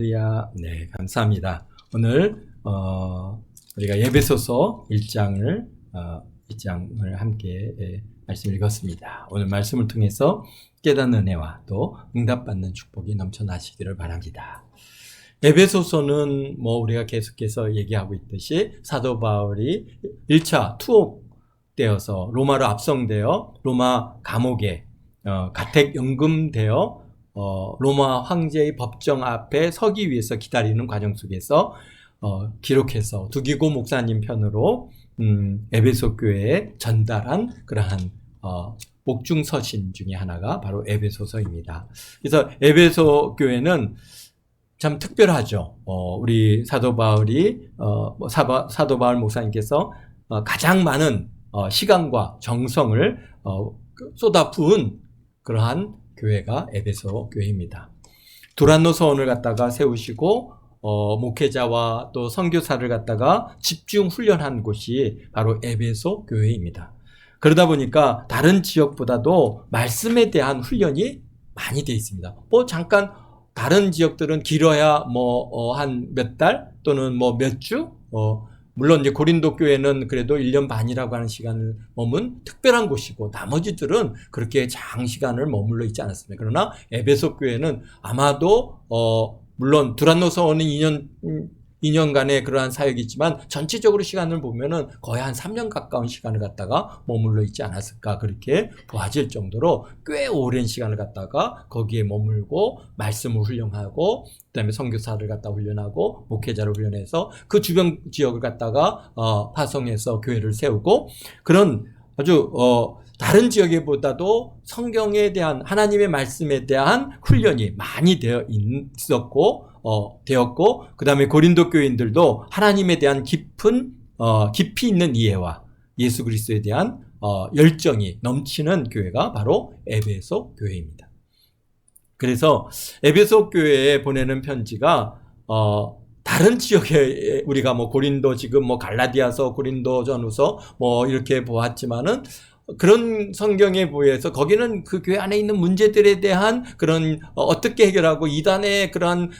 네, 감사합니다. 오늘 우리가 예배소서 1장을 함께 말씀 읽었습니다. 오늘 말씀을 통해서 깨닫는 은혜와 또 응답받는 축복이 넘쳐나시기를 바랍니다. 에베소서는 우리가 계속해서 얘기하고 있듯이 사도 바울이 1차 투옥되어서 로마로 압송되어 로마 감옥에 가택 연금되어 로마 황제의 법정 앞에 서기 위해서 기다리는 과정 속에서 기록해서 두기고 목사님 편으로 에베소 교회에 전달한 그러한 목중 서신 중에 하나가 바로 에베소서입니다. 그래서 에베소 교회는 참 특별하죠. 우리 사도 바울이 사도 바울 목사님께서 가장 많은 시간과 정성을 쏟아부은 그러한 교회가 에베소 교회입니다. 두란노 서원을 갖다가 세우시고 목회자와 또 선교사를 갖다가 집중 훈련한 곳이 바로 에베소 교회입니다. 그러다 보니까 다른 지역보다도 말씀에 대한 훈련이 많이 되어 있습니다. 잠깐 다른 지역들은 길어야 한 몇 달 또는 몇 주, 물론 이제 고린도 교회는 그래도 1년 반이라고 하는 시간을 머문 특별한 곳이고 나머지들은 그렇게 장시간을 머물러 있지 않았습니다. 그러나 에베소 교회는 아마도 물론 두란노 서원은 2년간의 그러한 사역이 있지만 전체적으로 시간을 보면은 거의 한 3년 가까운 시간을 갖다가 머물러 있지 않았을까 그렇게 보아질 정도로 꽤 오랜 시간을 갖다가 거기에 머물고 말씀을 훈련하고 그다음에 선교사를 갖다 훈련하고 목회자를 훈련해서 그 주변 지역을 갖다가 파송해서 교회를 세우고 그런 아주 다른 지역에보다도 성경에 대한 하나님의 말씀에 대한 훈련이 많이 되어 되었고 그 다음에 고린도 교인들도 하나님에 대한 깊이 있는 이해와 예수 그리스도에 대한 열정이 넘치는 교회가 바로 에베소 교회입니다. 그래서 에베소 교회에 보내는 편지가 다른 지역에 우리가 고린도 지금 갈라디아서 고린도전후서 이렇게 보았지만은 그런 성경에 비해서 거기는 그 교회 안에 있는 문제들에 대한 그런 어떻게 해결하고 이단의 그런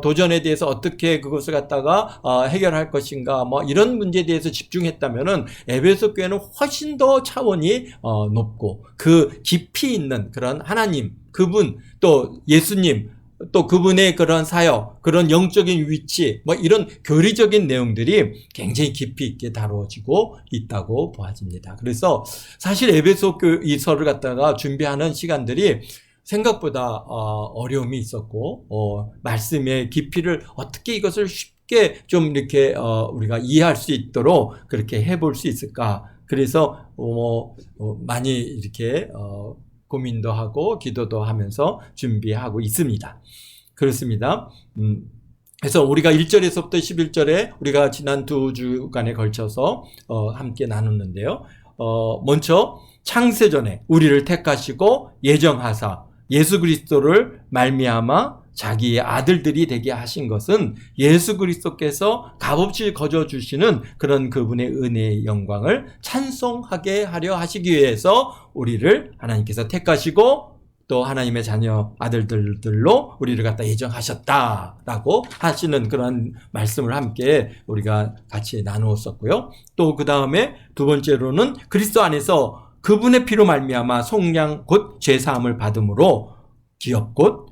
도전에 대해서 어떻게 그것을 갖다가 해결할 것인가 이런 문제에 대해서 집중했다면은 에베소 교회는 훨씬 더 차원이 높고 그 깊이 있는 그런 하나님 그분 또 예수님 또 그분의 그런 사역, 그런 영적인 위치, 이런 교리적인 내용들이 굉장히 깊이 있게 다루어지고 있다고 보아집니다. 그래서 사실 에베소 이서를 갖다가 준비하는 시간들이 생각보다 어려움이 있었고, 말씀의 깊이를 어떻게 이것을 쉽게 좀 이렇게 우리가 이해할 수 있도록 그렇게 해볼 수 있을까. 그래서 많이 이렇게 고민도 하고 기도도 하면서 준비하고 있습니다. 그렇습니다. 그래서 우리가 1절에서부터 11절에 우리가 지난 2주간에 걸쳐서 함께 나눴는데요. 먼저 창세전에 우리를 택하시고 예정하사 예수 그리스도를 말미암아 자기의 아들들이 되게 하신 것은 예수 그리스도께서 값없이 거저 주시는 그런 그분의 은혜의 영광을 찬송하게 하려 하시기 위해서 우리를 하나님께서 택하시고 또 하나님의 자녀 아들들로 우리를 갖다 예정하셨다라고 하시는 그런 말씀을 함께 우리가 같이 나누었었고요. 또 그 다음에 두 번째로는 그리스도 안에서 그분의 피로 말미암아 속량 곧 죄사함을 받음으로 기업 곧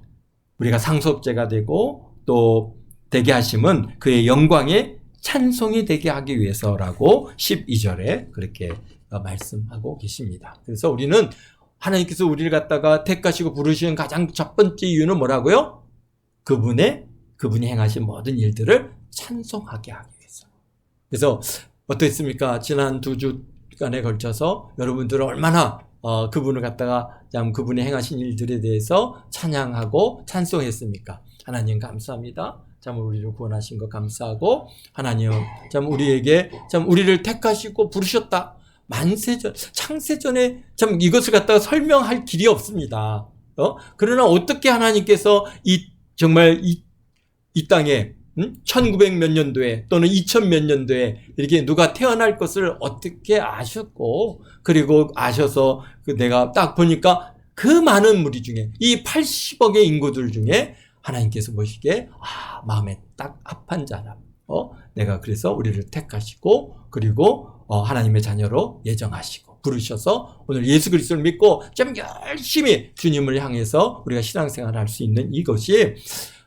우리가 상속죄가 되고 또 되게 하심은 그의 영광의 찬송이 되게 하기 위해서라고 12절에 그렇게 말씀하고 계십니다. 그래서 우리는 하나님께서 우리를 갖다가 택하시고 부르시는 가장 첫 번째 이유는 뭐라고요? 그분이 행하신 모든 일들을 찬송하게 하기 위해서. 그래서 어떻습니까? 지난 2주간에 걸쳐서 여러분들은 얼마나 그분을 갖다가 참 그분이 행하신 일들에 대해서 찬양하고 찬송했습니까? 하나님 감사합니다. 참 우리를 구원하신 것 감사하고 하나님 참 우리에게 참 우리를 택하시고 부르셨다. 만세전 창세전에 참 이것을 갖다가 설명할 길이 없습니다. 그러나 어떻게 하나님께서 정말 이 땅에 1900 몇 년도에 또는 2000 몇 년도에 이렇게 누가 태어날 것을 어떻게 아셨고 그리고 아셔서 내가 딱 보니까 그 많은 무리 중에 이 80억의 인구들 중에 하나님께서 보시기에 마음에 딱 합한 자라. 내가 그래서 우리를 택하시고 그리고 하나님의 자녀로 예정하시고 부르셔서 오늘 예수 그리스도를 믿고 좀 열심히 주님을 향해서 우리가 신앙생활을 할 수 있는 이것이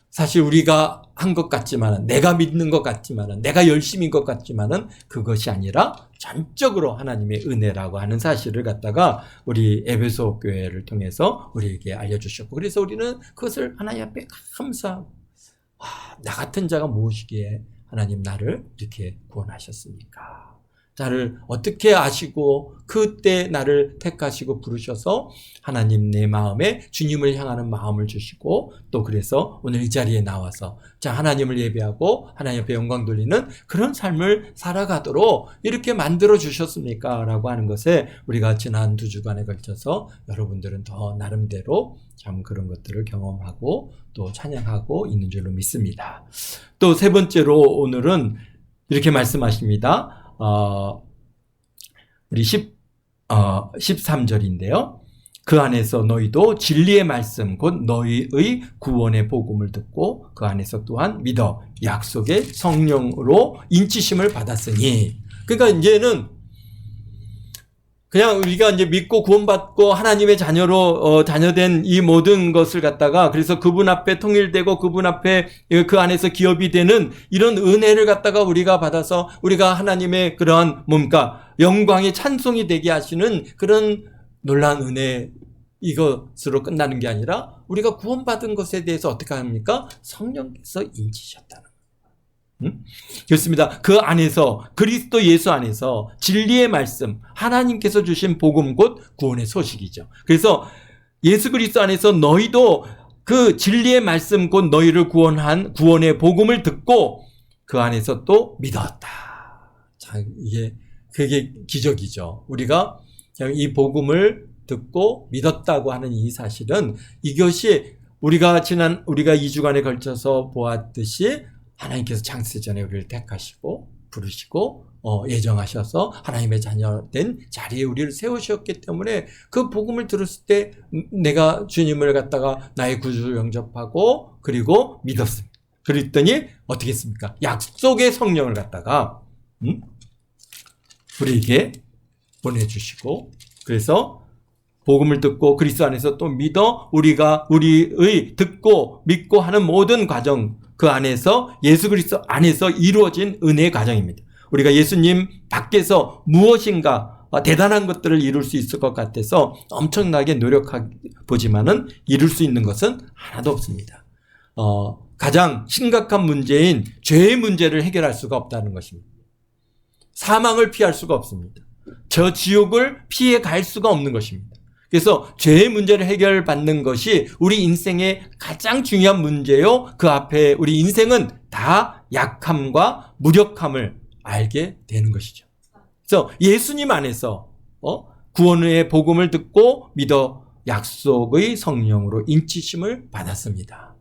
사실 우리가 한 것 같지만은, 내가 믿는 것 같지만은, 내가 열심인 것 같지만은 그것이 아니라 전적으로 하나님의 은혜라고 하는 사실을 갖다가 우리 에베소 교회를 통해서 우리에게 알려주셨고, 그래서 우리는 그것을 하나님 앞에 감사하고, 나 같은 자가 무엇이기에 하나님 나를 이렇게 구원하셨습니까? 나를 어떻게 아시고 그때 나를 택하시고 부르셔서 하나님 내 마음에 주님을 향하는 마음을 주시고, 또 그래서 오늘 이 자리에 나와서 자 하나님을 예배하고 하나님 앞에 영광 돌리는 그런 삶을 살아가도록 이렇게 만들어 주셨습니까? 라고 하는 것에 우리가 지난 2주간에 걸쳐서 여러분들은 더 나름대로 참 그런 것들을 경험하고 또 찬양하고 있는 줄로 믿습니다. 또 세 번째로 오늘은 이렇게 말씀하십니다. 우리 13절인데요. 그 안에서 너희도 진리의 말씀 곧 너희의 구원의 복음을 듣고 그 안에서 또한 믿어 약속의 성령으로 인치심을 받았으니. 그러니까 이제는 그냥 우리가 이제 믿고 구원받고 하나님의 자녀로 자녀된 이 모든 것을 갖다가 그래서 그분 앞에 통일되고 그분 앞에 그 안에서 기업이 되는 이런 은혜를 갖다가 우리가 받아서 우리가 하나님의 그러한 뭔가 영광의 찬송이 되게 하시는 그런 놀라운 은혜, 이것으로 끝나는 게 아니라 우리가 구원받은 것에 대해서 어떻게 합니까? 성령께서 인치셨다는 거예요. 그렇습니다. 그 안에서 그리스도 예수 안에서 진리의 말씀, 하나님께서 주신 복음 곧 구원의 소식이죠. 그래서 예수 그리스도 안에서 너희도 그 진리의 말씀 곧 너희를 구원한 구원의 복음을 듣고 그 안에서 또 믿었다. 자, 그게 기적이죠. 우리가 이 복음을 듣고 믿었다고 하는 이 사실은 이것이 우리가 2주간에 걸쳐서 보았듯이 하나님께서 창세전에 우리를 택하시고 부르시고 예정하셔서 하나님의 자녀된 자리에 우리를 세우셨기 때문에 그 복음을 들었을 때 내가 주님을 갖다가 나의 구주로 영접하고 그리고 믿었습니다. 그랬더니 어떻게 했습니까? 약속의 성령을 갖다가 우리에게 보내주시고, 그래서 복음을 듣고 그리스도 안에서 또 믿어 우리가 우리의 듣고 믿고 하는 모든 과정, 그 안에서 예수 그리스도 안에서 이루어진 은혜의 과정입니다. 우리가 예수님 밖에서 무엇인가 대단한 것들을 이룰 수 있을 것 같아서 엄청나게 노력해보지만은 이룰 수 있는 것은 하나도 없습니다. 가장 심각한 문제인 죄의 문제를 해결할 수가 없다는 것입니다. 사망을 피할 수가 없습니다. 저 지옥을 피해 갈 수가 없는 것입니다. 그래서 죄의 문제를 해결받는 것이 우리 인생의 가장 중요한 문제요. 그 앞에 우리 인생은 다 약함과 무력함을 알게 되는 것이죠. 그래서 예수님 안에서 구원의 복음을 듣고 믿어 약속의 성령으로 인치심을 받았습니다.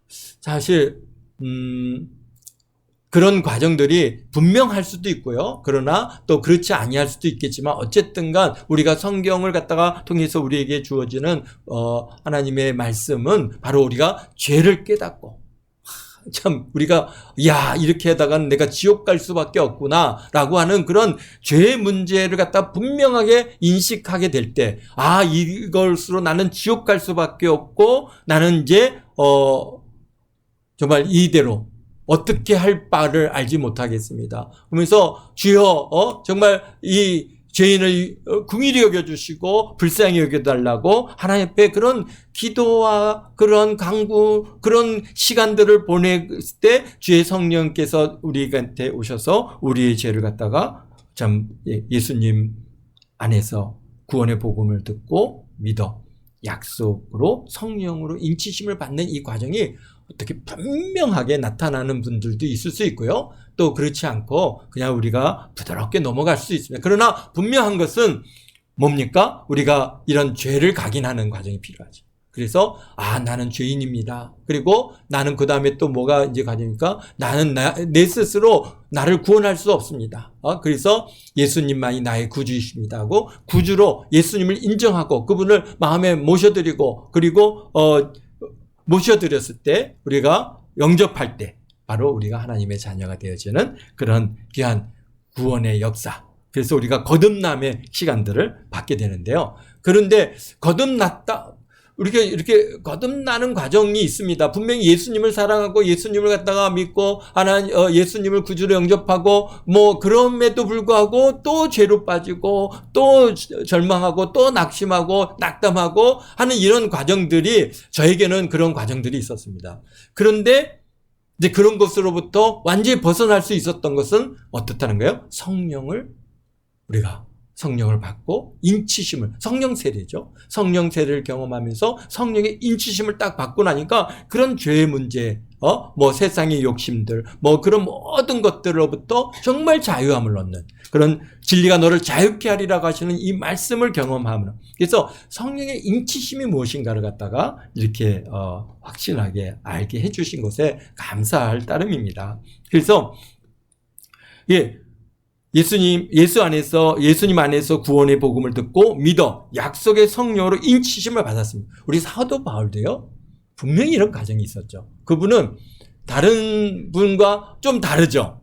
사실 그런 과정들이 분명할 수도 있고요. 그러나 또 그렇지 아니할 수도 있겠지만 어쨌든 간 우리가 성경을 갖다가 통해서 우리에게 주어지는 하나님의 말씀은 바로 우리가 죄를 깨닫고 참 우리가 이렇게 하다가는 내가 지옥 갈 수밖에 없구나 라고 하는 그런 죄의 문제를 갖다 분명하게 인식하게 될 때 이것으로 나는 지옥 갈 수밖에 없고 나는 이제 정말 이대로 어떻게 할 바를 알지 못하겠습니다. 그러면서 주여 정말 이 죄인을 긍휼히 여겨주시고 불쌍히 여겨달라고 하나님 앞에 그런 기도와 그런 강구 그런 시간들을 보냈을 때 주의 성령께서 우리한테 오셔서 우리의 죄를 갖다가 참 예수님 안에서 구원의 복음을 듣고 믿어 약속으로 성령으로 인치심을 받는 이 과정이 어떻게 분명하게 나타나는 분들도 있을 수 있고요. 또 그렇지 않고 그냥 우리가 부드럽게 넘어갈 수 있습니다. 그러나 분명한 것은 뭡니까? 우리가 이런 죄를 각인하는 과정이 필요하죠. 그래서 나는 죄인입니다. 그리고 나는 그 다음에 또 뭐가 이제 과정입니까? 나는 내 스스로 나를 구원할 수 없습니다. 그래서 예수님만이 나의 구주이십니다 하고 구주로 예수님을 인정하고 그분을 마음에 모셔드리고 그리고 모셔드렸을 때, 우리가 영접할 때 바로 우리가 하나님의 자녀가 되어지는 그런 귀한 구원의 역사. 그래서 우리가 거듭남의 시간들을 받게 되는데요. 그런데 거듭났다, 우리가 이렇게 거듭나는 과정이 있습니다. 분명히 예수님을 사랑하고 예수님을 갖다가 믿고 예수님을 구주로 영접하고 그럼에도 불구하고 또 죄로 빠지고 또 절망하고 또 낙심하고 낙담하고 하는 이런 과정들이, 저에게는 그런 과정들이 있었습니다. 그런데 이제 그런 것으로부터 완전히 벗어날 수 있었던 것은 어떻다는 거예요? 성령을 받고 인치심을, 성령 세례죠. 성령 세례를 경험하면서 성령의 인치심을 딱 받고 나니까 그런 죄의 문제, 세상의 욕심들, 그런 모든 것들로부터 정말 자유함을 얻는, 그런 진리가 너를 자유케 하리라고 하시는 이 말씀을 경험하면, 그래서 성령의 인치심이 무엇인가를 갖다가 이렇게 확신하게 알게 해주신 것에 감사할 따름입니다. 그래서 예수님 안에서 구원의 복음을 듣고 믿어 약속의 성령으로 인치심을 받았습니다. 우리 사도 바울도요, 분명히 이런 과정이 있었죠. 그분은 다른 분과 좀 다르죠.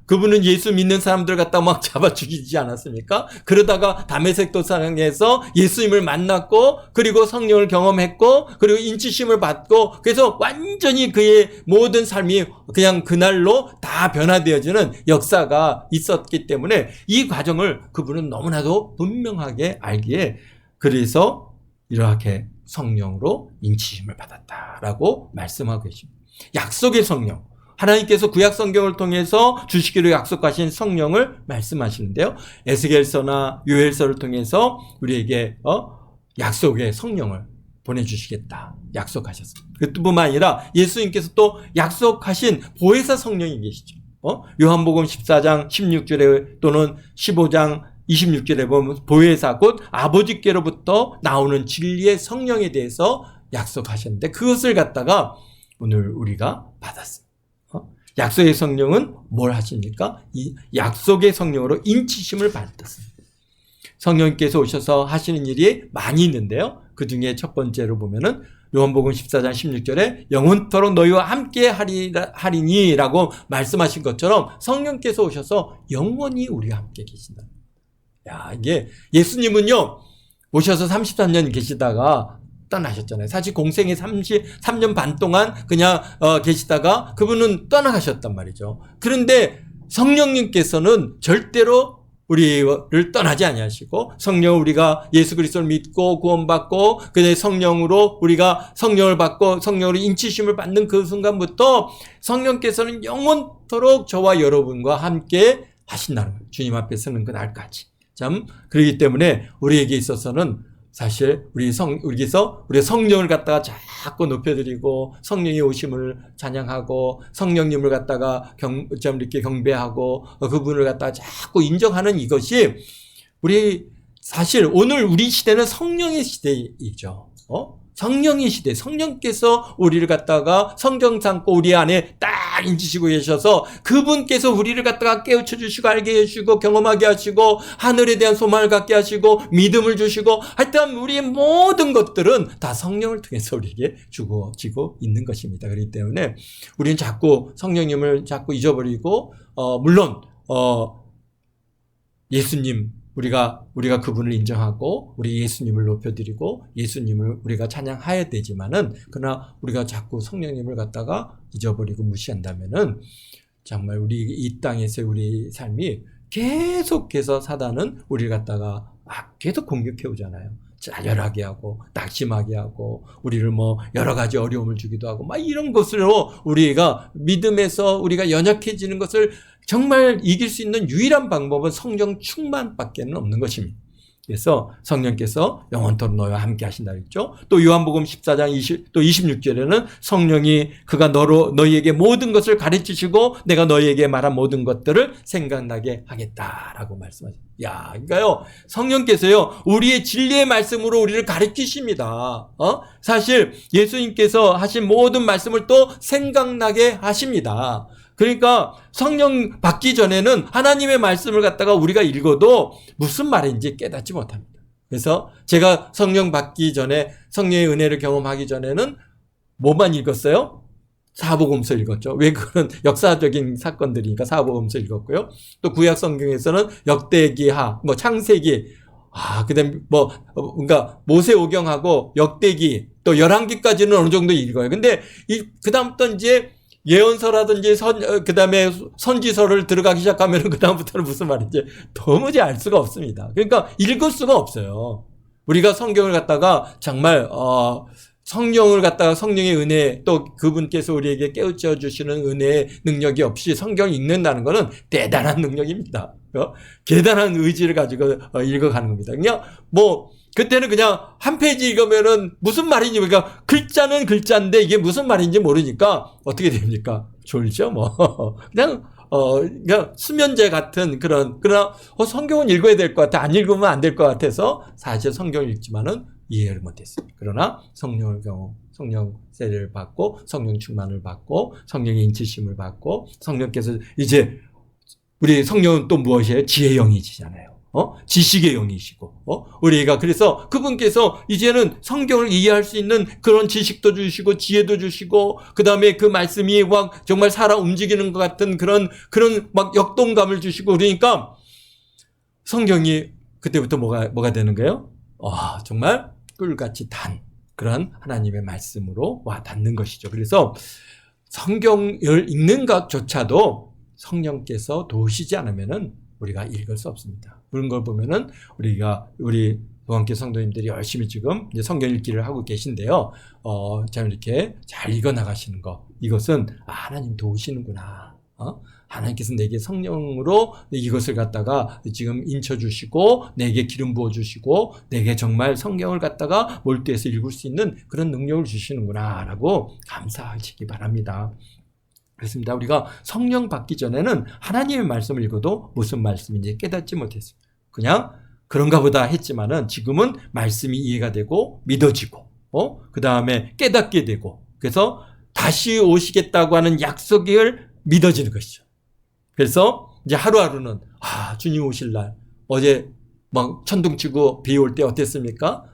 그분은 예수 믿는 사람들 갖다 막 잡아 죽이지 않았습니까? 그러다가 다메섹 도상에서 예수님을 만났고, 그리고 성령을 경험했고, 그리고 인치심을 받고, 그래서 완전히 그의 모든 삶이 그냥 그날로 다 변화되어지는 역사가 있었기 때문에 이 과정을 그분은 너무나도 분명하게 알기에, 그래서 이렇게 성령으로 인치심을 받았다라고 말씀하고 계십니다. 약속의 성령. 하나님께서 구약 성경을 통해서 주시기로 약속하신 성령을 말씀하시는데요. 에스겔서나 요엘서를 통해서 우리에게 약속의 성령을 보내주시겠다 약속하셨습니다. 그뿐만 아니라 예수님께서 또 약속하신 보혜사 성령이 계시죠. 요한복음 14장 16절에 또는 15장 26절에 보면 보혜사 곧 아버지께로부터 나오는 진리의 성령에 대해서 약속하셨는데, 그것을 갖다가 오늘 우리가 받았습니다. 약속의 성령은 뭘 하십니까? 이 약속의 성령으로 인치심을 받았습니다. 성령께서 오셔서 하시는 일이 많이 있는데요. 그 중에 첫 번째로 보면은 요한복음 14장 16절에 영원토록 너희와 함께 하리니라고 말씀하신 것처럼 성령께서 오셔서 영원히 우리와 함께 계신다. 이게 예수님은요, 오셔서 33년 계시다가 떠나셨잖아요. 사실 공생의 33년 반 동안 그냥 계시다가 그분은 떠나가셨단 말이죠. 그런데 성령님께서는 절대로 우리를 떠나지 아니하시고, 성령, 우리가 예수 그리스도를 믿고 구원받고 그의 성령으로 우리가 성령을 받고 성령으로 인치심을 받는 그 순간부터 성령께서는 영원토록 저와 여러분과 함께 하신다는 거예요. 주님 앞에 서는 그날까지. 그렇기 때문에 우리에게 있어서는 사실 우리에서 우리 성령을 갖다가 자꾸 높여드리고 성령의 오심을 찬양하고 성령님을 갖다가 이렇게 경배하고 그분을 갖다가 자꾸 인정하는 이것이 사실 오늘 우리 시대는 성령의 시대이죠. 성령의 시대, 성령께서 우리를 갖다가 성경 삼고 우리 안에 딱 인치시고 계셔서 그분께서 우리를 갖다가 깨우쳐 주시고 알게 해주시고 경험하게 하시고 하늘에 대한 소망을 갖게 하시고 믿음을 주시고, 하여튼 우리의 모든 것들은 다 성령을 통해서 우리에게 주어지고 있는 것입니다. 그렇기 때문에 우리는 자꾸 성령님을 자꾸 잊어버리고, 물론 예수님, 우리가 그분을 인정하고 우리 예수님을 높여드리고 예수님을 우리가 찬양해야 되지만은, 그러나 우리가 자꾸 성령님을 갖다가 잊어버리고 무시한다면은 정말 우리 이 땅에서 우리 삶이 계속해서 사단은 우리를 갖다가 계속 공격해 오잖아요. 자멸하게 하고 낙심하게 하고 우리를 여러 가지 어려움을 주기도 하고 이런 것으로 우리가 믿음에서 우리가 연약해지는 것을 정말 이길 수 있는 유일한 방법은 성령 충만밖에는 없는 것입니다. 그래서 성령께서 영원토록 너희와 함께 하신다 그랬죠. 또 요한복음 14장 26절에는 성령이 그가 너희에게 모든 것을 가르치시고 내가 너희에게 말한 모든 것들을 생각나게 하겠다라고 말씀하셨어요. 그러니까요, 성령께서요 우리의 진리의 말씀으로 우리를 가르치십니다. 사실 예수님께서 하신 모든 말씀을 또 생각나게 하십니다. 그러니까 성령 받기 전에는 하나님의 말씀을 갖다가 우리가 읽어도 무슨 말인지 깨닫지 못합니다. 그래서 제가 성령 받기 전에, 성령의 은혜를 경험하기 전에는 뭐만 읽었어요? 사복음서 읽었죠. 왜 그런 역사적인 사건들이니까 사복음서 읽었고요. 또 구약 성경에서는 역대기하, 뭐 창세기, 그다음에 그러니까 모세오경하고 역대기 또 열왕기까지는 어느 정도 읽어요. 근데 그다음부터 이제 예언서라든지 그다음에 선지서를 들어가기 시작하면 그다음부터는 무슨 말인지 도무지 알 수가 없습니다. 그러니까 읽을 수가 없어요. 우리가 성경을 갖다가 정말 성령을 갖다가 성령의 은혜 또 그분께서 우리에게 깨우쳐 주시는 은혜의 능력이 없이 성경을 읽는다는 것은 대단한 능력입니다. 대단한 의지를 가지고 읽어가는 겁니다. 그냥 그때는 그냥 한 페이지 읽으면은 무슨 말인지, 그러니까 글자는 글자인데 이게 무슨 말인지 모르니까 어떻게 됩니까? 졸죠, 그냥 수면제 같은 그러나 성경은 읽어야 될 것 같아. 안 읽으면 안 될 것 같아서 사실 성경을 읽지만은 이해를 못했습니다. 그러나 성령 세례를 받고 성령 충만을 받고 성령의 인치심을 받고 성령께서 이제 우리 성령은 또 무엇이에요? 지혜의 영이시잖아요. 지식의 영이시고, 우리가 그래서 그분께서 이제는 성경을 이해할 수 있는 그런 지식도 주시고, 지혜도 주시고, 그 다음에 그 말씀이 막 정말 살아 움직이는 것 같은 그런 막 역동감을 주시고, 그러니까 성경이 그때부터 뭐가 되는 거예요? 정말 꿀같이 단 그런 하나님의 말씀으로 와 닿는 것이죠. 그래서 성경을 읽는 것조차도 성령께서 도우시지 않으면은 우리가 읽을 수 없습니다. 그런 걸 보면은 우리 도안교 성도님들이 열심히 지금 이제 성경 읽기를 하고 계신데요. 참 이렇게 잘 읽어 나가시는 거. 이것은 하나님 도우시는구나. 하나님께서 내게 성령으로 이것을 갖다가 지금 인쳐주시고 내게 기름 부어주시고 내게 정말 성경을 갖다가 몰두해서 읽을 수 있는 그런 능력을 주시는구나 라고 감사하시기 바랍니다. 그렇습니다. 우리가 성령 받기 전에는 하나님의 말씀을 읽어도 무슨 말씀인지 깨닫지 못했어요. 그냥 그런가 보다 했지만은 지금은 말씀이 이해가 되고 믿어지고 그 다음에 깨닫게 되고 그래서 다시 오시겠다고 하는 약속을 믿어지는 것이죠. 그래서 이제 하루하루는 주님 오실 날 어제 막 천둥치고 비 올 때 어땠습니까?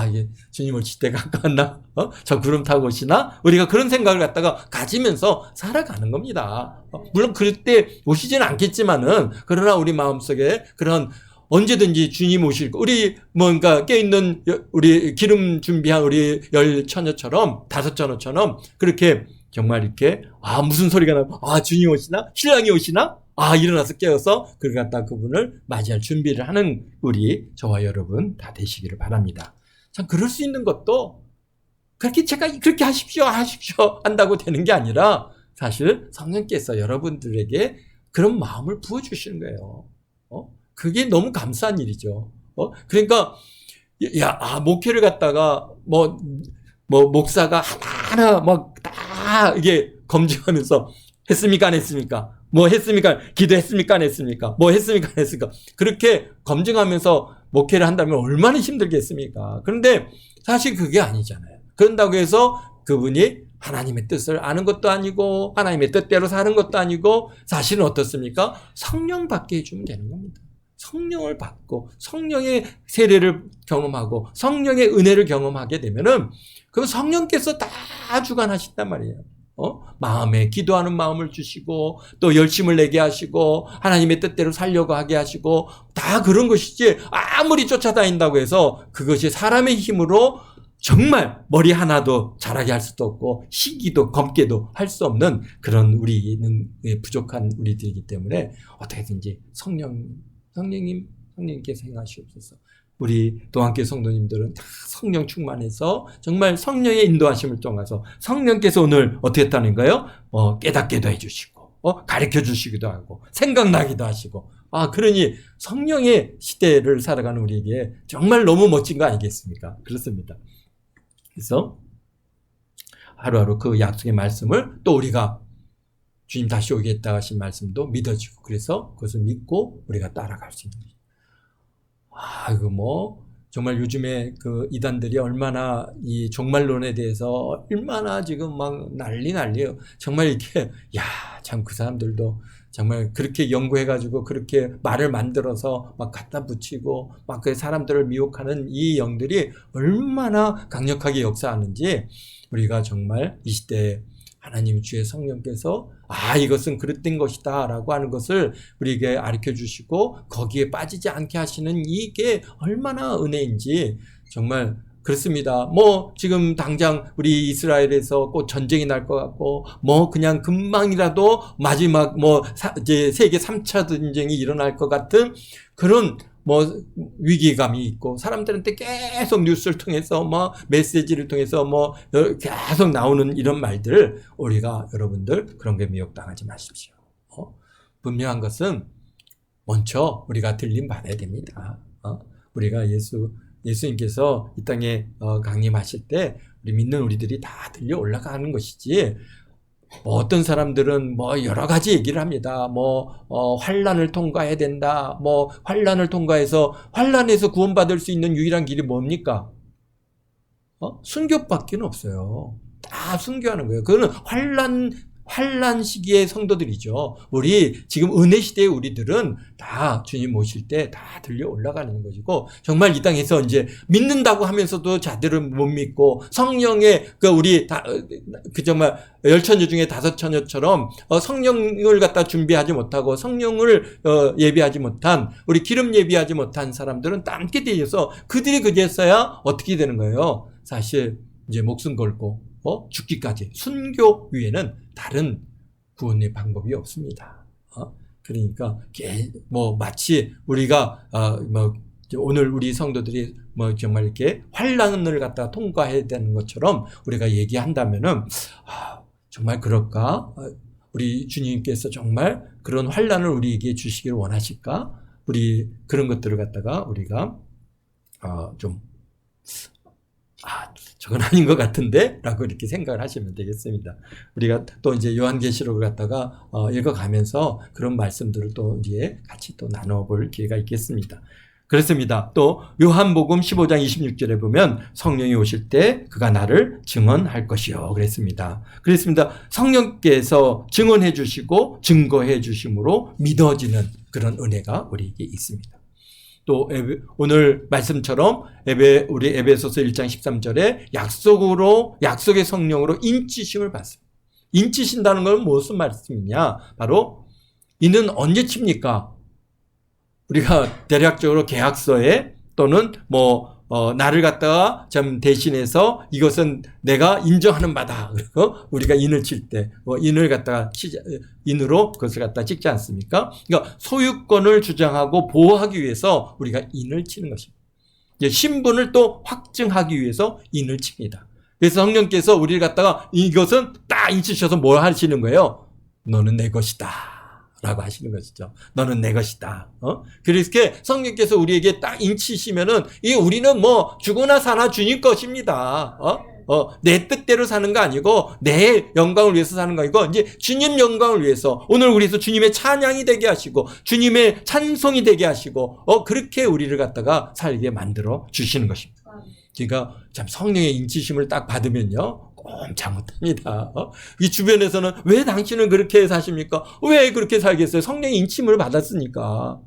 이게 주님 오실 때가 가까웠나? 저 구름 타고 오시나? 우리가 그런 생각을 갖다가 가지면서 살아가는 겁니다. 물론 그럴 때 오시지는 않겠지만은 그러나 우리 마음속에 그런 언제든지 주님 오실 거 우리 뭔가 깨있는 우리 기름 준비한 우리 열 처녀처럼 5 처녀처럼 그렇게 정말 이렇게 무슨 소리가 나고 주님 오시나? 신랑이 오시나? 일어나서 깨어서 그를 갖다 그분을 맞이할 준비를 하는 우리 저와 여러분 다 되시기를 바랍니다. 참 그럴 수 있는 것도 그렇게 제가 그렇게 하십시오 한다고 되는 게 아니라 사실 성령께서 여러분들에게 그런 마음을 부어주시는 거예요. 그게 너무 감사한 일이죠. 그러니까 목회를 갖다가 목사가 하나하나 막 다 이게 검증하면서 했습니까 안 했습니까? 뭐 했습니까? 기도했습니까 안 했습니까? 뭐 했습니까 안 했습니까? 그렇게 검증하면서 목회를 한다면 얼마나 힘들겠습니까? 그런데 사실 그게 아니잖아요. 그런다고 해서 그분이 하나님의 뜻을 아는 것도 아니고 하나님의 뜻대로 사는 것도 아니고 사실은 어떻습니까? 성령 받게 해주면 되는 겁니다. 성령을 받고 성령의 세례를 경험하고 성령의 은혜를 경험하게 되면은 그 성령께서 다 주관하신단 말이에요. 마음에 기도하는 마음을 주시고 또 열심을 내게 하시고 하나님의 뜻대로 살려고 하게 하시고 다 그런 것이지 아무리 쫓아다닌다고 해서 그것이 사람의 힘으로 정말 머리 하나도 자라게 할 수도 없고 시기도 검게도 할 수 없는 그런 우리는 부족한 우리들이기 때문에 어떻게든지 성령님께서 행하시옵소서. 우리 도안교 성도님들은 다 성령 충만해서 정말 성령의 인도하심을 통해서 성령께서 오늘 어떻게 했다는 거예요? 깨닫게도 해주시고 가르쳐 주시기도 하고 생각나기도 하시고 그러니 성령의 시대를 살아가는 우리에게 정말 너무 멋진 거 아니겠습니까? 그렇습니다. 그래서 하루하루 그 약속의 말씀을 또 우리가 주님 다시 오겠다 하신 말씀도 믿어지고 그래서 그것을 믿고 우리가 따라갈 수 있는 거죠. 이거 정말 요즘에 그 이단들이 얼마나 이 종말론에 대해서 얼마나 지금 막 난리예요. 정말 이렇게 참 그 사람들도 정말 그렇게 연구해가지고 그렇게 말을 만들어서 막 갖다 붙이고 막 그 사람들을 미혹하는 이 영들이 얼마나 강력하게 역사하는지 우리가 정말 이 시대에 하나님 주의 성령께서 이것은 그릇된 것이다 라고 하는 것을 우리에게 가르쳐 주시고 거기에 빠지지 않게 하시는 이게 얼마나 은혜인지 정말 그렇습니다. 지금 당장 우리 이스라엘에서 꼭 전쟁이 날 것 같고, 그냥 금방이라도 마지막 이제 세계 3차 전쟁이 일어날 것 같은 그런 위기감이 있고, 사람들한테 계속 뉴스를 통해서 메시지를 통해서 계속 나오는 이런 말들, 우리가 여러분들 그런 게 미혹당하지 마십시오. 분명한 것은 먼저 우리가 들림 받아야 됩니다. 우리가 예수님께서 이 땅에 강림하실 때 우리 믿는 우리들이 다 들려 올라가는 것이지, 어떤 사람들은 여러 가지 얘기를 합니다. 환난을 통과해야 된다. 환난에서 구원받을 수 있는 유일한 길이 뭡니까? 순교밖에 없어요. 다 순교하는 거예요. 그거는 환난 시기의 성도들이죠. 우리 지금 은혜 시대의 우리들은 다 주님 모실 때 다 들려 올라가는 것이고, 정말 이 땅에서 이제 믿는다고 하면서도 자들은 못 믿고, 성령의 우리 정말 10처녀 중에 5처녀처럼 성령을 갖다 준비하지 못하고 성령을 예비하지 못한, 우리 기름 예비하지 못한 사람들은 남게 되어서 그들이 그제서야 어떻게 되는 거예요? 사실 이제 목숨 걸고 죽기까지. 순교 위에는 다른 구원의 방법이 없습니다. 그러니까 마치 우리가 오늘 우리 성도들이 정말 이렇게 환난을 갖다가 통과해야 되는 것처럼 우리가 얘기한다면은 정말 그럴까? 우리 주님께서 정말 그런 환난을 우리에게 주시기를 원하실까? 우리 그런 것들을 갖다가 우리가 저건 아닌 것 같은데? 라고 이렇게 생각을 하시면 되겠습니다. 우리가 또 이제 요한계시록을 갖다가 읽어가면서 그런 말씀들을 또 이제 같이 또 나눠볼 기회가 있겠습니다. 그렇습니다. 또 요한복음 15장 26절에 보면 성령이 오실 때 그가 나를 증언할 것이요 그랬습니다. 성령께서 증언해 주시고 증거해 주심으로 믿어지는 그런 은혜가 우리에게 있습니다. 또 오늘 말씀처럼 우리 에베소서 1장 13절에 약속의 성령으로 인치심을 받습니다. 인치신다는 건 무슨 말씀이냐? 바로 이는 언제 칩니까? 우리가 대략적으로 계약서에 또는 나를 갖다가 좀 대신해서 이것은 내가 인정하는 바다. 그리고 우리가 인을 칠 때, 인을 갖다가 인으로 그것을 갖다 찍지 않습니까? 그러니까 소유권을 주장하고 보호하기 위해서 우리가 인을 치는 것입니다. 이제 신분을 또 확증하기 위해서 인을 칩니다. 그래서 성령께서 우리를 갖다가 이것은 딱 인치셔서 뭘 하시는 거예요? 너는 내 것이다. 라고 하시는 것이죠. 너는 내 것이다. 그래서 성령께서 우리에게 딱 인치시면은 우리는 죽으나 사나 주님 것입니다. 내 뜻대로 사는 거 아니고 내 영광을 위해서 사는 거 아니고 이제 주님 영광을 위해서 오늘 우리에서 주님의 찬양이 되게 하시고 주님의 찬송이 되게 하시고 그렇게 우리를 갖다가 살게 만들어 주시는 것입니다. 그러니까 참 성령의 인치심을 딱 받으면요. 꼼짝 못합니다. 이 주변에서는 왜 당신은 그렇게 사십니까? 왜 그렇게 살겠어요? 성령의 인침을 받았으니까.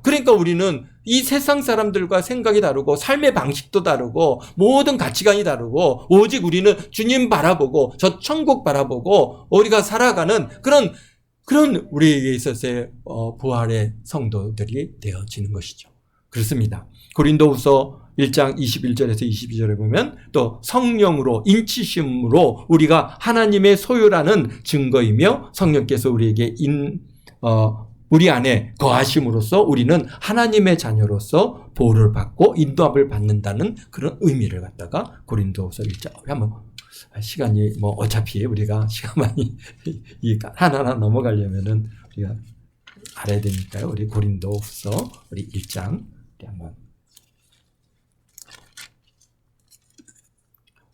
그러니까 우리는 이 세상 사람들과 생각이 다르고 삶의 방식도 다르고 모든 가치관이 다르고 오직 우리는 주님 바라보고 저 천국 바라보고 우리가 살아가는 그런 우리에게 있어서의 부활의 성도들이 되어지는 것이죠. 그렇습니다. 고린도후서 1장 21절에서 22절에 보면 또 성령으로 인치심으로 우리가 하나님의 소유라는 증거이며 성령께서 우리에게 우리 안에 거하심으로써 우리는 하나님의 자녀로서 보호를 받고 인도함을 받는다는 그런 의미를 갖다가 고린도후서 1장 한번 시간이 어차피 우리가 시간 많이 하나하나 넘어가려면은 우리가 알아야 되니까요. 우리 고린도후서 우리 1장 우리 한번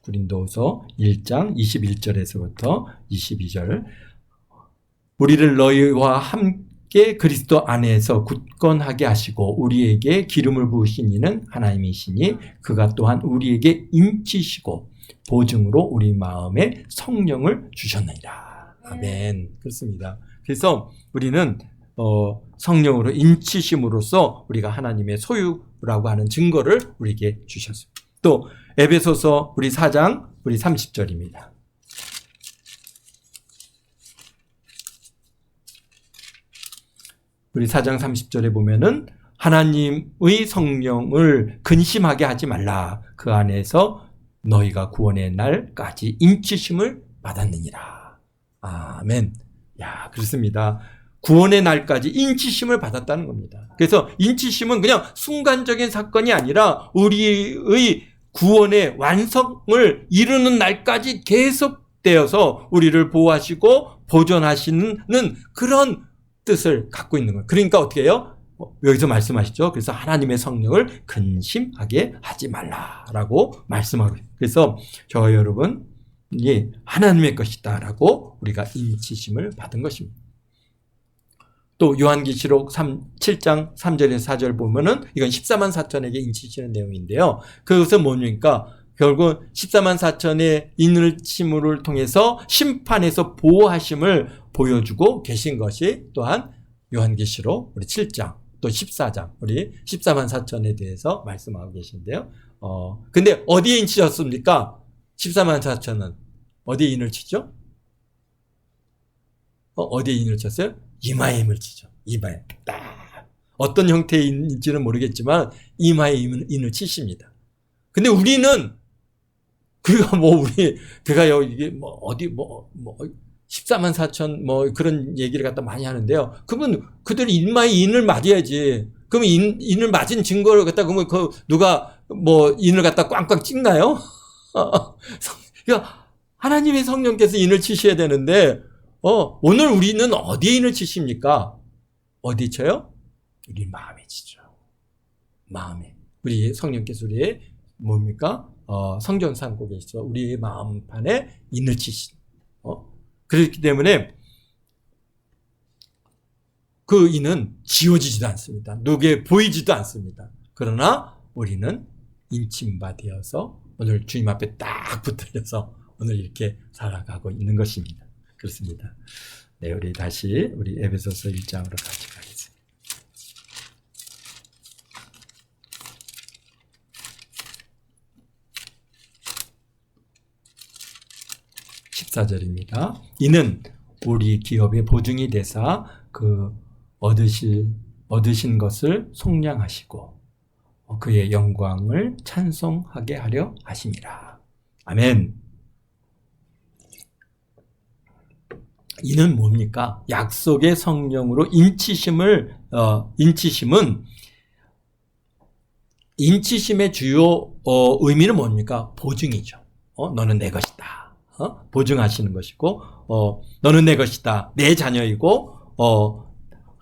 고린도후서 1장 21절에서부터 22절 우리를 너희와 함께 그리스도 안에서 굳건하게 하시고 우리에게 기름을 부으신 이는 하나님이시니 그가 또한 우리에게 인치시고 보증으로 우리 마음에 성령을 주셨느니라. 아멘. 그렇습니다. 그래서 우리는 성령으로 인치심으로써 우리가 하나님의 소유라고 하는 증거를 우리에게 주셨습니다. 또 에베소서 우리 4장 우리 30절입니다. 우리 4장 30절에 보면은 하나님의 성령을 근심하게 하지 말라. 그 안에서 너희가 구원의 날까지 인치심을 받았느니라. 아멘. 야, 그렇습니다. 구원의 날까지 인치심을 받았다는 겁니다. 그래서 인치심은 그냥 순간적인 사건이 아니라 우리의 구원의 완성을 이루는 날까지 계속되어서 우리를 보호하시고 보존하시는 그런 뜻을 갖고 있는 거예요. 그러니까 어떻게 해요? 여기서 말씀하시죠. 그래서 하나님의 성령을 근심하게 하지 말라라고 말씀하고 있어요. 그래서 저와 여러분이 하나님의 것이다라고 우리가 인치심을 받은 것입니다. 또 요한계시록 7장 3절에서 4절 보면은 이건 14만 4천에게 인치시는 내용인데요. 그것은 뭡니까? 결국 14만 4천의 인을침을 통해서 심판에서 보호하심을 보여주고 계신 것이 또한 요한계시록 우리 7장 또 14장 우리 14만 4천에 대해서 말씀하고 계신데요. 근데 어디에 인치셨습니까? 14만 4천은 어디에 인을 치죠? 어디에 인을 쳤어요? 이마에 인을 치죠. 이마에 딱 어떤 형태의 인인지는 모르겠지만 이마에 인을 치십니다. 근데 우리는 그가 제가요 이게 어디 14만 4천 그런 얘기를 갖다 많이 하는데요. 그러면 그들 이마에 인을 맞아야지. 그러면 인을 맞은 증거를 갖다 그러면 누가 인을 갖다 꽝꽝 찍나요? 그러니까 하나님의 성령께서 인을 치셔야 되는데 오늘 우리는 어디에 인을 치십니까? 어디 쳐요? 우리 마음에 치죠. 마음에. 우리 성령께서 우리의 뭡니까? 성전 삼고 계시죠. 우리의 마음판에 인을 치신. 그렇기 때문에 그 인은 지워지지도 않습니다. 누구에 보이지도 않습니다. 그러나 우리는 인침바 되어서 오늘 주님 앞에 딱 붙들려서 오늘 이렇게 살아가고 있는 것입니다. 그렇습니다. 네, 우리 다시 우리 에베소서 1장으로 같이 가겠습니다. 14절입니다. 이는 우리 기업의 보증이 되사 그 얻으신 것을 속량하시고 그의 영광을 찬송하게 하려 하심이라. 아멘. 이는 뭡니까? 약속의 성령으로 인치심의 주요 의미는 뭡니까? 보증이죠. 너는 내 것이다. 보증하시는 것이고, 너는 내 것이다. 내 자녀이고,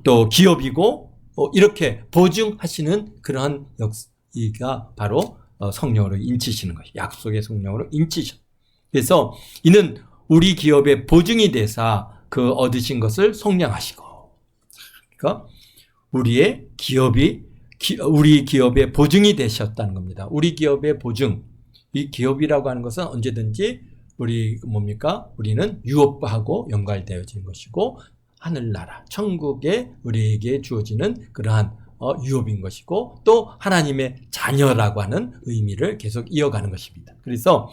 또 기업이고, 이렇게 보증하시는 그러한 역사가 바로 성령으로 인치시는 것이 약속의 성령으로 인치셔. 그래서 이는 우리 기업의 보증이 되사 그 얻으신 것을 속량하시고, 그러니까 우리 기업의 보증이 되셨다는 겁니다. 우리 기업의 보증. 이 기업이라고 하는 것은 언제든지 우리는 유업하고 연관되어진 것이고 하늘나라, 천국에 우리에게 주어지는 그러한 유업인 것이고 또 하나님의 자녀라고 하는 의미를 계속 이어가는 것입니다. 그래서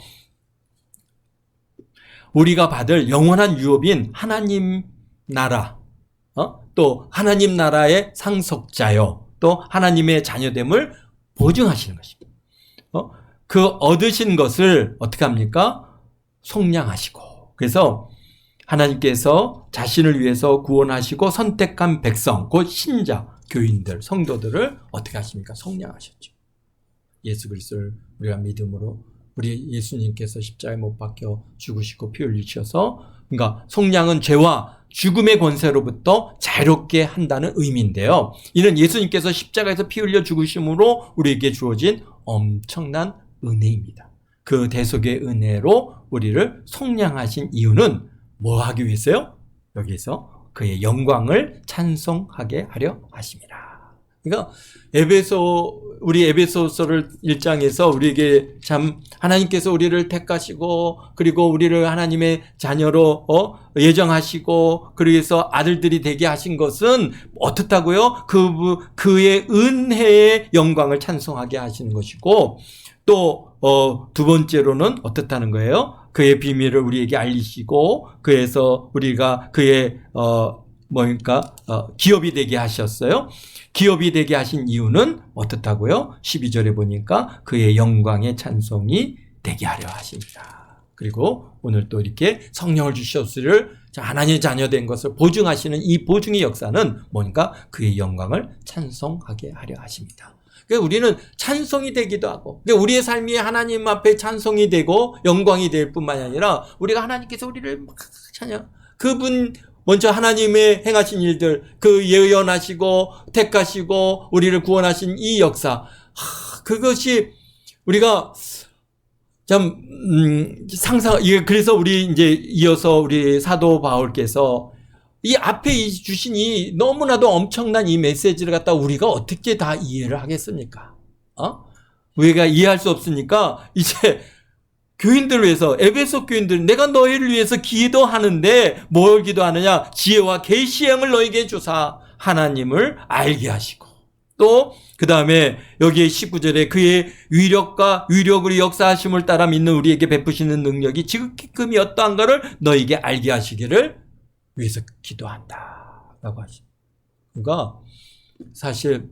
우리가 받을 영원한 유업인 하나님 나라, 또 하나님 나라의 상속자요, 또 하나님의 자녀됨을 보증하시는 것입니다. 그 얻으신 것을 어떻게 합니까? 속량하시고. 그래서 하나님께서 자신을 위해서 구원하시고 선택한 백성, 곧 신자, 교인들, 성도들을 어떻게 하십니까? 속량하셨죠. 예수 그리스도를 우리가 믿음으로 우리 예수님께서 십자가에 못 박혀 죽으시고 피 흘리셔서, 그러니까 속량은 죄와 죽음의 권세로부터 자유롭게 한다는 의미인데요. 이는 예수님께서 십자가에서 피 흘려 죽으심으로 우리에게 주어진 엄청난 은혜입니다. 그 대속의 은혜로 우리를 속량하신 이유는 뭐 하기 위해서요? 여기서 그의 영광을 찬송하게 하려 하심이라. 그러니까 우리 에베소서를 1장에서 우리에게 참 하나님께서 우리를 택하시고 그리고 우리를 하나님의 자녀로 예정하시고 그래서 아들들이 되게 하신 것은 어떻다고요? 그의 은혜의 영광을 찬송하게 하시는 것이고 또 두 번째로는 어떻다는 거예요? 그의 비밀을 우리에게 알리시고 그래서 우리가 그의 기업이 되게 하셨어요. 기업이 되게 하신 이유는 어떻다고요? 12절에 보니까 그의 영광의 찬송이 되게 하려 하십니다. 그리고 오늘 또 이렇게 성령을 주셨으를 하나님의 자녀 된 것을 보증하시는 이 보증의 역사는 뭔가 그의 영광을 찬송하게 하려 하십니다. 그러니까 우리는 찬송이 되기도 하고 그러니까 우리의 삶이 하나님 앞에 찬송이 되고 영광이 될 뿐만이 아니라 우리가 하나님께서 우리를 막 찬양 그분 먼저 하나님의 행하신 일들 그 예언하시고 택하시고 우리를 구원하신 이 역사 그것이 우리가 참 그래서 우리 이제 이어서 우리 사도 바울께서 이 앞에 주신 이 너무나도 엄청난 이 메시지를 갖다 우리가 어떻게 다 이해를 하겠습니까? 우리가 이해할 수 없으니까 이제 교인들을 위해서 에베소 교인들 내가 너희를 위해서 기도하는데 뭘 기도하느냐? 지혜와 계시의 영을 너희에게 주사 하나님을 알게 하시고 또 그 다음에 여기에 19절에 그의 위력과 위력으로 역사하심을 따라 믿는 우리에게 베푸시는 능력이 지극히 어떠한가를 너희에게 알게 하시기를 위해서 기도한다 라고 하십니다. 그러니까 사실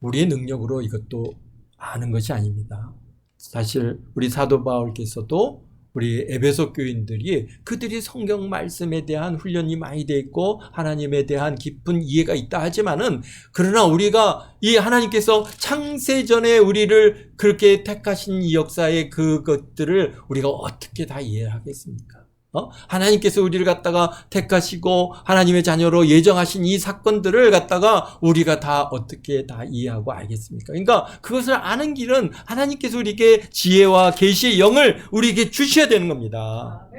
우리의 능력으로 이것도 아는 것이 아닙니다. 사실 우리 사도 바울께서도 우리 에베소 교인들이 그들이 성경 말씀에 대한 훈련이 많이 돼 있고 하나님에 대한 깊은 이해가 있다 하지만은 그러나 우리가 이 하나님께서 창세전에 우리를 그렇게 택하신 이 역사의 그것들을 우리가 어떻게 다 이해하겠습니까? 하나님께서 우리를 갖다가 택하시고 하나님의 자녀로 예정하신 이 사건들을 갖다가 우리가 다 어떻게 다 이해하고 알겠습니까? 그러니까 그것을 아는 길은 하나님께서 우리에게 지혜와 계시의 영을 우리에게 주셔야 되는 겁니다.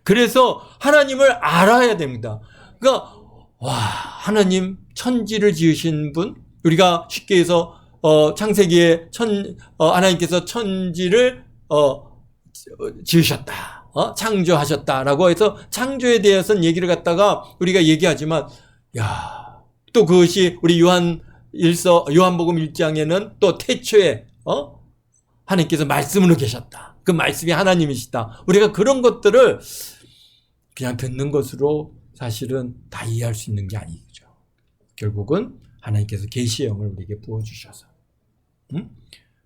그래서 하나님을 알아야 됩니다. 그러니까 하나님 천지를 지으신 분 우리가 쉽게 해서 창세기에 하나님께서 천지를 지으셨다. 창조하셨다라고 해서 창조에 대해서는 얘기를 갖다가 우리가 얘기하지만 또 그것이 우리 요한복음 1장에는 또 태초에 하나님께서 말씀으로 계셨다. 그 말씀이 하나님이시다. 우리가 그런 것들을 그냥 듣는 것으로 사실은 다 이해할 수 있는 게 아니죠. 결국은 하나님께서 계시의 영을 우리에게 부어주셔서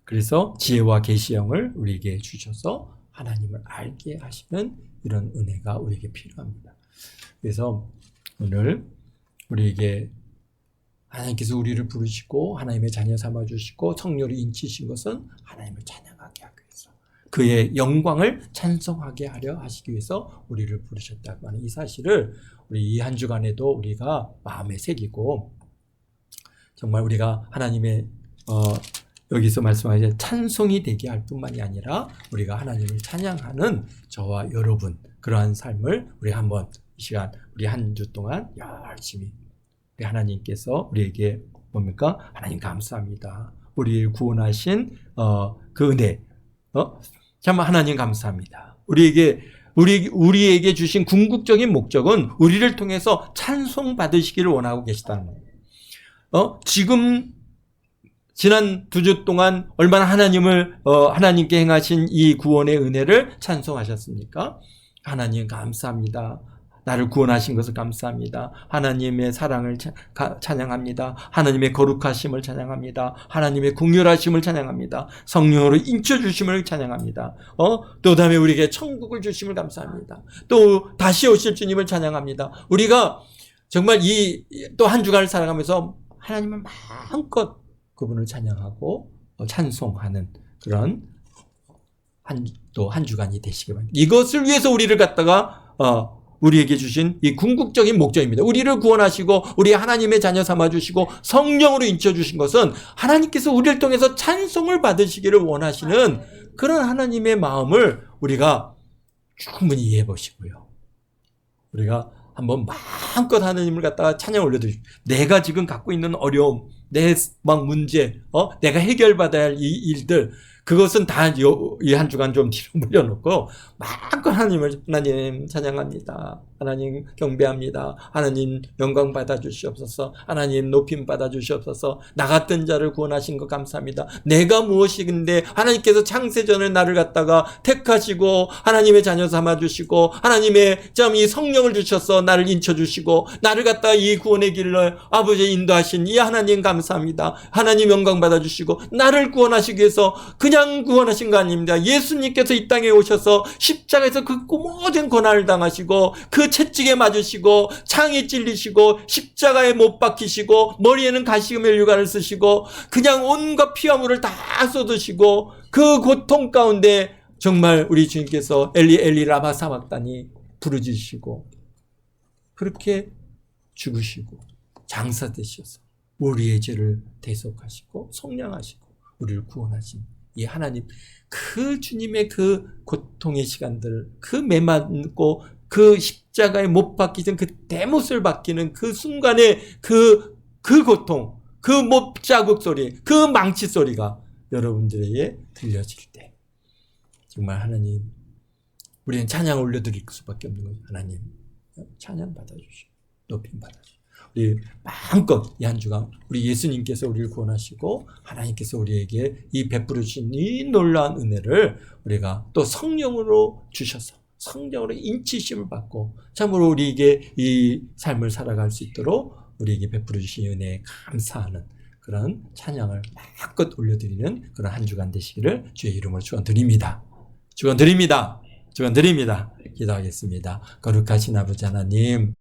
그래서 지혜와 계시의 영을 우리에게 주셔서 하나님을 알게 하시는 이런 은혜가 우리에게 필요합니다. 그래서 오늘 우리에게 하나님께서 우리를 부르시고 하나님의 자녀 삼아주시고 성령으로 인치신 것은 하나님을 찬양하게 하기 위해서 그의 영광을 찬송하게 하려 하시기 위해서 우리를 부르셨다고 하는 이 사실을 우리 이 한 주간에도 우리가 마음에 새기고 정말 우리가 하나님의 여기서 말씀하신 찬송이 되게 할 뿐만이 아니라 우리가 하나님을 찬양하는 저와 여러분 그러한 삶을 우리 한번 이 시간 우리 한 주 동안 열심히 우리 하나님께서 우리에게 뭡니까? 하나님 감사합니다. 우리를 구원하신 그 은혜 참 하나님 감사합니다. 우리에게 주신 궁극적인 목적은 우리를 통해서 찬송 받으시기를 원하고 계시다는 거예요. 지금 지난 2주 동안 얼마나 하나님께 행하신 이 구원의 은혜를 찬송하셨습니까? 하나님 감사합니다. 나를 구원하신 것을 감사합니다. 하나님의 사랑을 찬양합니다. 하나님의 거룩하심을 찬양합니다. 하나님의 긍휼하심을 찬양합니다. 성령으로 인쳐주심을 찬양합니다. 또 다음에 우리에게 천국을 주심을 감사합니다. 또 다시 오실 주님을 찬양합니다. 우리가 정말 또 한 주간을 살아가면서 하나님을 마음껏 그분을 찬양하고 찬송하는 그런 한 주간이 되시기 바랍니다. 이것을 위해서 우리를 갖다가 우리에게 주신 이 궁극적인 목적입니다. 우리를 구원하시고 우리 하나님의 자녀 삼아주시고 성령으로 인쳐주신 것은 하나님께서 우리를 통해서 찬송을 받으시기를 원하시는 그런 하나님의 마음을 우리가 충분히 이해해 보시고요. 우리가 한번 마음껏 하나님을 갖다가 찬양 올려드리고, 내가 지금 갖고 있는 어려움, 내 막 문제, 내가 해결받아야 할 이 일들, 그것은 다 이 한 주간 좀 뒤로 물려놓고 마음껏 하나님 찬양합니다. 하나님 경배합니다. 하나님 영광 받아주시옵소서. 하나님 높임 받아주시옵소서. 나 같은 자를 구원하신 것 감사합니다. 내가 무엇이근데 하나님께서 창세전에 나를 갖다가 택하시고 하나님의 자녀 삼아주시고 하나님의 이 성령을 주셔서 나를 인쳐주시고 나를 갖다가 이 구원의 길을 아버지 인도하신 이 하나님 감사합니다. 하나님 영광 받아주시고 나를 구원하시기 위해서 그냥 구원하신 거 아닙니다. 예수님께서 이 땅에 오셔서 십자가에서 그 모든 고난을 당하시고 그 채찍에 맞으시고 창에 찔리시고 십자가에 못 박히시고 머리에는 가시금의 유관을 쓰시고 그냥 온갖 피와 물을 다 쏟으시고 그 고통 가운데 정말 우리 주님께서 엘리 엘리 라마 사막다니 부르짖으시고 그렇게 죽으시고 장사되셔서 우리의 죄를 대속하시고 속량하시고 우리를 구원하신 이 하나님, 그 주님의 그 고통의 시간들, 그 매맞고 그 십자가에 못 박히던 그 대못을 박히는 그 순간의 그 고통, 그 못 자국 소리, 그 망치 소리가 여러분들에게 들려질 때 정말 하나님, 우리는 찬양 올려드릴 수밖에 없는 거죠. 하나님 찬양 받아주시고 높임 받아주시고 우리 마음껏 이 한 주간 우리 예수님께서 우리를 구원하시고 하나님께서 우리에게 이 베풀어 주신 이 놀라운 은혜를 우리가 또 성령으로 주셔서 성령으로 인치심을 받고 참으로 우리에게 이 삶을 살아갈 수 있도록 우리에게 베풀어 주신 은혜에 감사하는 그런 찬양을 마음껏 올려드리는 그런 한 주간 되시기를 주의 이름으로 축원드립니다. 축원드립니다. 축원드립니다. 기도하겠습니다. 거룩하신 아버지 하나님,